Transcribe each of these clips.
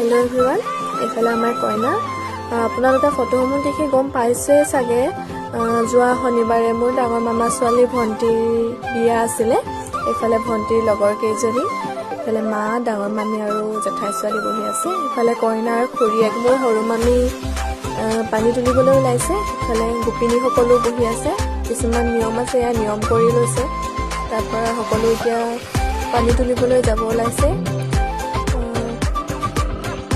Hello' everyone, এইফালে আমাৰ কইনা। আপোনালোকে ফটোসমূহ দেখি গম পাইছে চাগে, যোৱা শনিবাৰে মোৰ ডাঙৰ মামা ছোৱালী ভণ্টিৰ বিয়া আছিলে। এইফালে ভণ্টিৰ লগৰ কেইজনী, এইফালে মা, ডাঙৰ মামী আৰু জেঠাই ছোৱালী বহি আছে। এইফালে কইনাৰ খুৰীয়েক মোৰ সৰু মামী পানী তুলিবলৈ ওলাইছে। ইফালে গোপিনীসকলো বহি আছে। কিছুমান নিয়ম আছে, এয়া নিয়ম কৰি লৈছে। তাৰপৰা সকলো এতিয়া পানী তুলিবলৈ যাব ওলাইছে।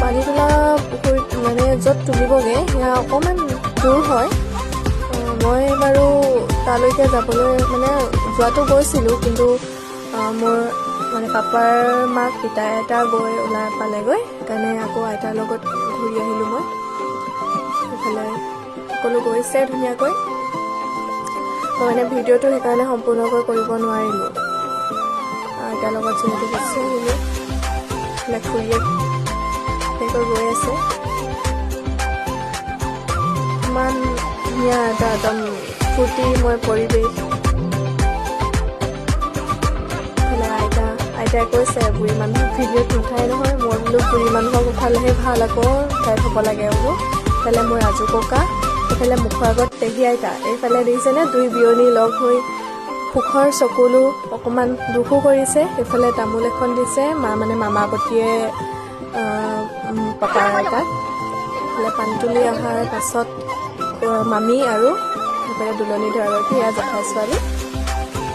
পানী তোলা পুখুৰীত মানে য'ত তুলিবগৈ সেয়া অকণমান দূৰ হয়। মই বাৰু তালৈকে যাবলৈ মানে যোৱাটো গৈছিলোঁ, কিন্তু মোৰ মানে পাপাৰ মাক পিতাই আইতা গৈ ওলাই পালেগৈ, সেইকাৰণে আকৌ আইতাৰ লগত ঘূৰি আহিলোঁ মই। সেইফালে সকলো গৈছে ধুনীয়াকৈ। মই মানে ভিডিঅ'টো সেইকাৰণে সম্পূৰ্ণকৈ কৰিব নোৱাৰিলোঁ। আইতাৰ লগত যিহেতু গুচি আহিলোঁ। এইফালে খুৰীয়েক গৈ আছে। ইমান ধুনীয়া এটা একদম ফূৰ্তিময় পৰিৱেশ। আইতাই কৈছে বুঢ়ী মানুহক ভিডিঅ'ত নুঠাই নহয়। মই বোলো বুঢ়ী মানুহক উঠালেহে ভাল, আকৌ উঠাই থ'ব লাগে বোলো। এইফালে মোৰ ৰাজু ককা, এইফালে মুখৰ আগত পেহী আইতা। এইফালে দেখিছেনে দুই বিয়নী লগ হৈ সুখৰ চকুলো অকণমান দুখো কৰিছে। এইফালে তামোল এখন দিছে মানে মামা পতিয়ে পাপাৰ আইতাক। এইফালে পানী তুলি অহাৰ পাছত মামী আৰু সেইফালে দুলনি ধৰাগৰাকী, এয়া জেঠাই ছোৱালী।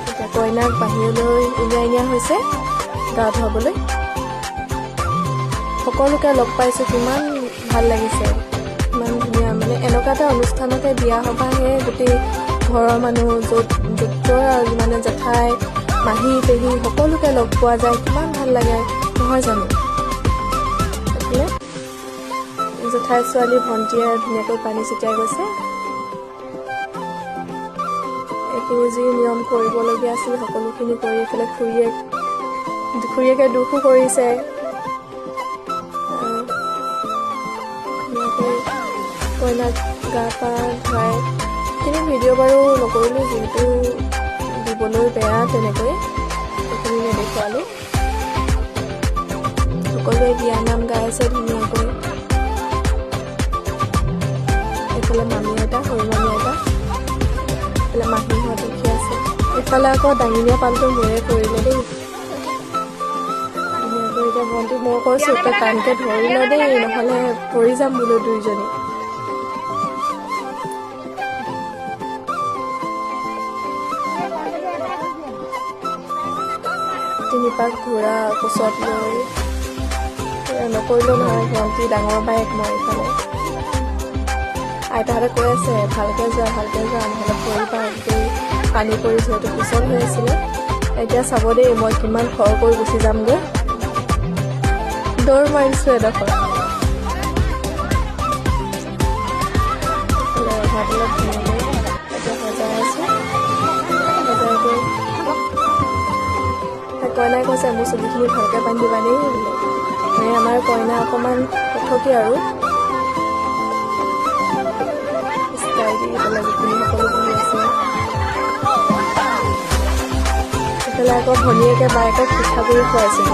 এতিয়া কইনাক বাহিৰলৈ উলিয়াই নিয়া হৈছে গা ধুৱাবলৈ। সকলোকে লগ পাইছোঁ, কিমান ভাল লাগিছে, ইমান ধুনীয়া। মানে এনেকুৱা এটা অনুষ্ঠানতে বিয়া সভাহে গোটেই ঘৰৰ মানুহ য'ৰ আৰু মানে জেঠাই মাহী পেহী সকলোকে লগ পোৱা যায়, কিমান ভাল লাগে নহয় জানো। জেঠাই ছোৱালী ভণ্টিয়ে ধুনীয়াকৈ পানী ছটিয়াই গৈছে। এইখিনি যি নিয়ম কৰিবলগীয়া আছিল সকলোখিনি কৰি এইফালে খুৰীয়েকে দুখো কৰিছে। ধুনীয়াকৈ কইনাক গা পা ধুৱাই। সেইখিনি ভিডিঅ' বাৰু নকৰিলোঁ, যিহেতু দিবলৈ বেয়া তেনেকৈ, সেইখিনি নেদেখুৱালোঁ। সকলোৱে বিয়ানাম গাই আছে ধুনীয়াকৈ। এইফালে মামী আইতা, সৰু মামী আইতা, এইফালে মাহীহঁত উঠি আছে। এইফালে আকৌ দাঙিনীয়া পালটো মোৰে কৰিলে দেই। ধুনীয়াকৈ এতিয়া ভণ্টি মই কৈছোঁ তই টানকৈ ধৰি ল দেই, নহ'লে পৰি যাম বোলো দুইজনী। তিনিপাক ঘূৰা কোচত লৈ নকৰিলেও নহয়, ভণ্টি ডাঙৰ বাইক। মই এইফালে আইতাহঁতে কৈ আছে ভালকৈ যোৱা নহ'লে পৰিবা, গোটেই পানী পৰি যিহেতু পিছল হৈ আছিলে। এতিয়া চাব দেই মই কিমান খৰ কৰি গুচি যামগৈ। দৌৰ মাৰিছোঁ এডোখৰ। ৰভাতলত ধুনীয়াকৈ এতিয়া সজাই আছোঁ। সজাই গৈ কইনাই কৈছে মোৰ চুলিখিনি ভালকৈ বান্ধিবা দেই বোলে। মানে আমাৰ কইনা অকণমান কথকি আৰু এইফালে গোপিনী সকলো বহি আছে। এইফালে আকৌ ভনীয়েকে বায়েকক পিঠাগুড়ি খুৱাইছিল।